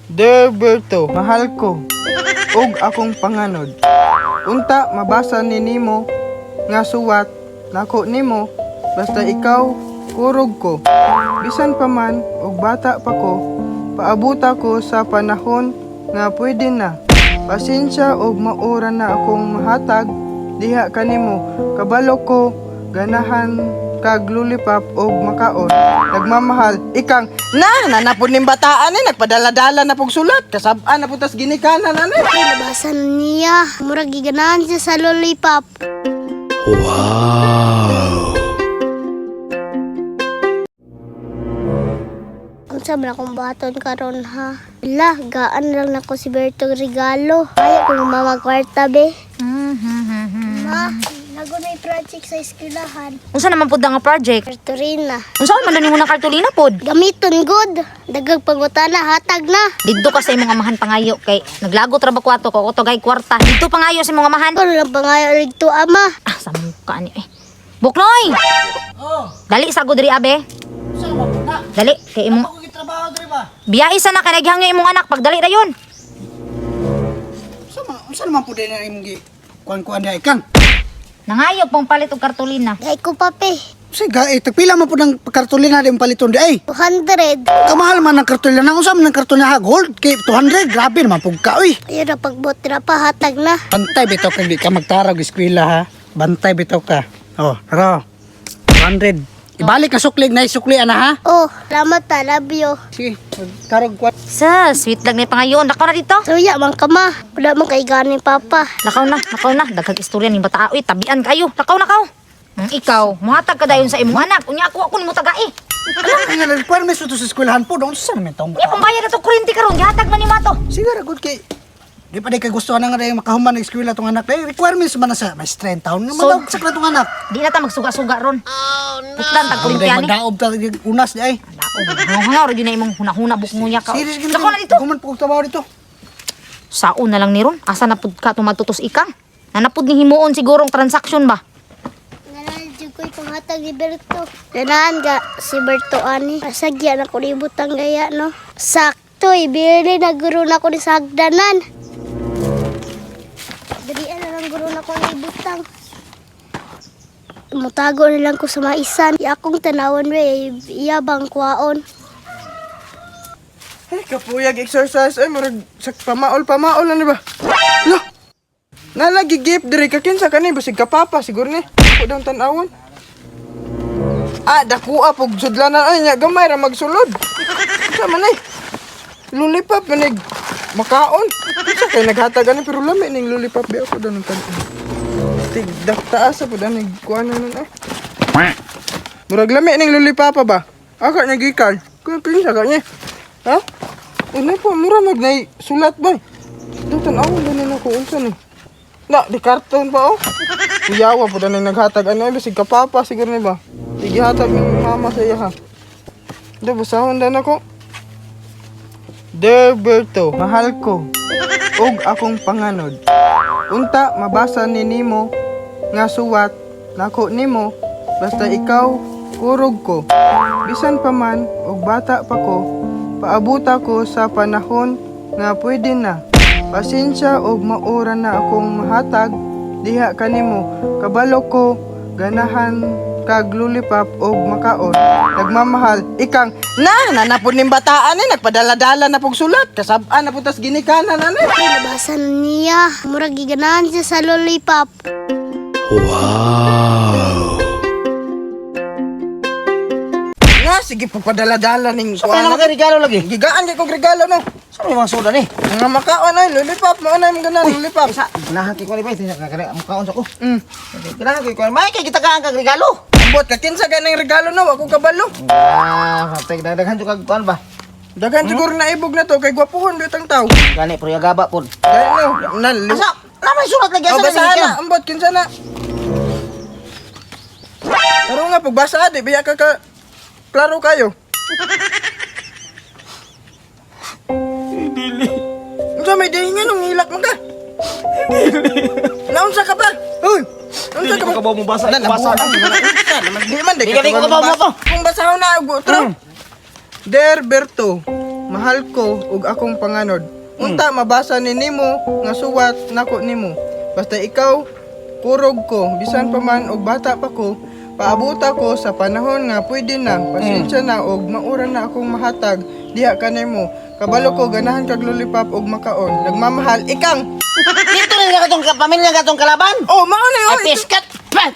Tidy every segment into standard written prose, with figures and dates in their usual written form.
Derberto, mahal ko, ug akong panganod. Unta mabasa ni nimo nga suwat nako nimo basta ikaw kurog ko. Bisan pa man ug bata pa ko, paabuta ko sa panahon nga pwede na. Pasensya ug maura na akong mahatag diha kanimo. Kabalo ko ganahan kag lulipap og makaon. Nagmamahal ikang nanapod ning bataan ni nagpadala-dala na pog sulat kasab-an na putas ginikanan ani. Nabasa na niya. Murag giganahan siya sa lollipop. Wow! Unsa man akong baton karon ha? Ala, gaan lang nako si Berto regalo. Ayaw ko mama kwarta be. Ma, nagunay project sa eskwelahan. Unsa naman pud nga project? Karturina. Unsa man nimo na kartulina pod? Gamiton good. Dagag pangutana hatag na. Didto ka sa imong amahan pangayo kay naglagot ra ba kwarto ko to gay kwarta. Didto pangayo sa imong amahan. Ano lang pangayo rigto ama. Ah, sa mukha ni eh. Buknoy! Oh, Dali sa diri abe. sama po na. Dali kay imong Ako gitrabaho diri ba? biyahe sa na kay naghangyo imong anak pagdali ra yon. Unsa naman po din ang imong gi kuan-kuan diha ikang? Nangayo pong palit og kartulina. Gay ko pape. Sige, tagpila man po ng kartulina di paliton di ay. 200. Kamahal man ng kartulina. Unsa man ng kartulina ha? Gold kay 200. Grabe naman po ka oy. Ayun na pagbot na pa hatag na. Bantay bitaw kag di ka magtarag eskwela ha. Bantay bitaw ka. Oh, tara. 200. Ibalik ka suklig na isukli ana ha. Oh, salamat ta, love you. Sige, magtarog kuan. Sa sweet lang ni pangayo. Lakaw na dito. Suya man ka ma. Wala man kay ganing papa. Lakaw na. Daghang istorya ning bata. Uy, tabian kayo. Lakaw. Ikaw, muhatag ka dayon sa imong anak. Unya ako nimo tagai. Alam ka nga requirements to sa eskwelahan po. Doon sa namin taong Iya pambayad na to kuryente karon. Gihatag man ni mato. sige ra good kay. Di pa di ka gusto na nga rin makahuman ng eskwela tong anak. Eh, requirements man na sa may strength taon. Naman daw sa tong anak. Di na ta magsuga-suga ron. Putlan tag Ang kuryente day ani. magdaob ta unas di ay. Hangaw rin na imong hunahuna bukngunya ka. Serious gid. Lakaw na dito. Kuman po trabaho dito. Saon na lang ni ron. Asa na pud ka tumatutos ikang? Nanapod ni himuon sigurong transaction ba? Nalalajog ko'y panghatag ni Berto. Ganahan ka si Berto ani. Pasagya na ko libutang gaya no. Sakto, ibili na guro na ko ni sagdanan. Dirian na lang guro na ko ni butang. Mutago na lang ko sa maisan. Akong tanawan we, iyabang kwaon. Ay, kapuyag exercise ay murag sa pamaol ano ba? Lo. Nalagi gift diri ka kinsa kani basig kapapa siguro ni. Ako daw tan-awon. Dakua pog sudlanan ay nya gamay ra magsulod. Sa man ay. Lulipap manig makaon. Kinsa kay naghatag ani pero lami ning lulipap bi ako daw tan. Tigdak taas pa daw nig kuanan nun ay. Murag lami ning lulipap ba? Aka nagikan. Kun kinsa ka niya? Ha? Una po, mura magnay sulat ba? Dutan ako, doon na ako, unsa ni? Na, di karton pa oh. Kuyawa po na naghatag, ano, bisig kapapa, siguro ni ba? Sige hatag ng mama sa iya ha. Da, basahon dan ako. Derberto, mahal ko, ug akong panganod. Unta, mabasa ni nimo, nga suwat, nako nimo, basta ikaw, kurog ko. Bisan pa man, ug bata pa ko, paabuta ko sa panahon nga pwede na. Pasensya og maura na akong mahatag diha kanimo. Kabalo ko ganahan kag lulipap og makaon. Nagmamahal ikang nanapod ning bataan ni nagpadala-dala na pog sulat kasab-an na putas ginikanan ani. Nabasa na niya. Murag giganahan siya sa lollipop. Wow! Sige pagpadala-dala ning Sa may naman regalo lagi. gigaan kay kog regalo no. Sa may mga soda ni. Nga makaon ay lulipap mo na yung ganan lulipap. Isa, ganahan kay ko ni ba? Tinakakara ang kaon sa ko. Mm. Ganahan kay ko. May kay kita kaan kag regalo. Ambot ka kinsa ganang regalo no ako kabalo. Patay daghan jud kag kuan ba? Daghan siguro na ibog na to kay gwapuhon bitang tao. Gani pero yagaba pod. Dahil no, Asa? Na may sulat lagi O asa basa na. na, ambot kinsa na. Pero nga pagbasa di biya ka klaro kayo. Dili. Unsa may dili nga nung hilak mo ka? Dili. Naunsa ka ba? Hoy. Unsa ka ba? Kabaw mo basa. Basa na. Di man Di ka, di ko kabaw mo to. Kung basahon na utro. Derberto, mahal ko ug akong panganod. Unta mabasa ni nimo nga suwat nako nimo. Basta ikaw kurog ko bisan pa man og bata pa ko, paabuta ko sa panahon nga pwede na, pasensya na og maura na akong mahatag diha kanimo. Kabalo ko ganahan kag lollipop og makaon. Nagmamahal ikang. Dito rin nga katong pamilya nga katong kalaban. Oh, mao na yo. Ay, piskat! Pat!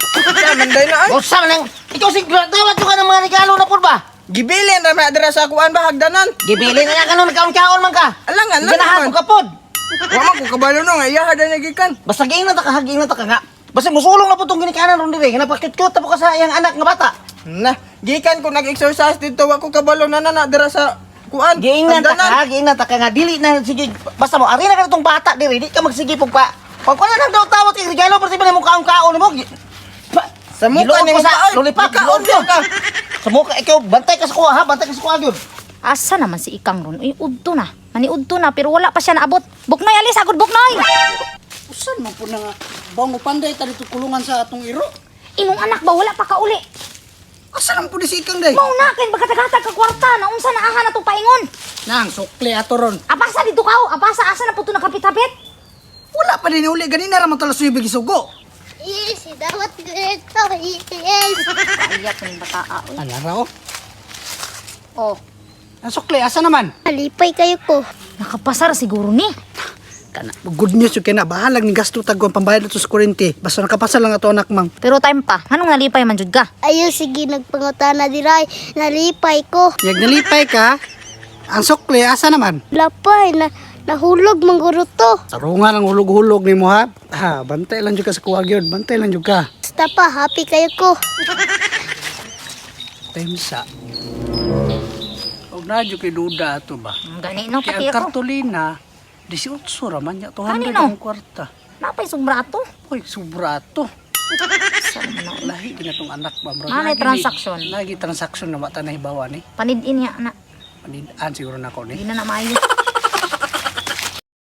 Manday na ay. Bosa man ang... Ikaw si tawad ko ka ng mga regalo na po ba? Gibilin ra may adra sa kuan ba hagdanan. Gibili na yan ka nung nagkaon-kaon man ka. Alangan na Ganahan naman. ko ka pod. Wa man ko kabalo no nga iya hada nagikan. Basta giingnan ta ka, giingnan ta ka nga. Basta musulong na po itong ginikanan ron dire. Napakit-cute na po ka sa iyang anak nga bata. Na, gikan ko nag-exercise dito wa ko kabalo na dira sa kuan. Giingnan ta hagdanan. ka, giingnan ta ka nga. Dili na, sige. Basta mo, ari na ka itong bata dire. Di ka magsige pong pa. Pag ko na nang daw tawat yung regalo, pati ba na mong kaon-kaon mo? Sa mukha Giloon ni ko sa Ay, lollipop, makaon giloon ko. ka. Sa mukha, ikaw, bantay ka sa kuha ha, bantay ka sa kuha yun. Asa naman si Ikang ron? Uy, udto na. Maniudto na, pero wala pa siya naabot. Buknoy, alis, agad buknoy! Usan mo po na nga. Bang panday ta dito kulungan sa atong iro. Imong anak ba, wala pa ka uli. Asa naman po di si Ikang day? Mao na, kain bagkataghatag ka kwarta, naunsa na aha na to paingon. Nang, sukli ato ron. Apasa dito ka, apasa, asa na po to nakapit-hapit? Wala pa din uli. Ganina raman talas yung ibig isugo. Yes, dawat dito. Yes. Kaya ko ng bataa, uy. Ano raw? Oh, Ang sukli, asa naman? Alipay kayo ko. nakapasar siguro ni. Kana, good news yung kina. Bahalag ni gasto tagwan pambayad ito sa kurente. Basta nakapasa lang ato anak mang. Pero time pa, anong nalipay man jud ka? Ayaw, sige, nagpangutana diray. Nalipay ko. Yag nalipay ka, ang sukli, asa naman? Lapay, nahulog mangguro to. Tarungan ang hulog-hulog ni mo ha. Ha, bantay lang juga sa kuwag yun. Bantay lang juga. Basta pa, happy kayo ko. Temsa. Huwag na dyan kay duda ato ba? Gani no, Kaya pati ang ako. kartolina, 18 raman niya. 200 Kanino? ang kwarta. Napay sobra to. Uy, sobra to. Saan naman ako? Lahi ginatong anak ba, bro? Ah, may transaction. Lagi transaction na mata na hibawa ni. Panidin niya, na. Paninaan siguro na ako ni. Hindi na na maayo.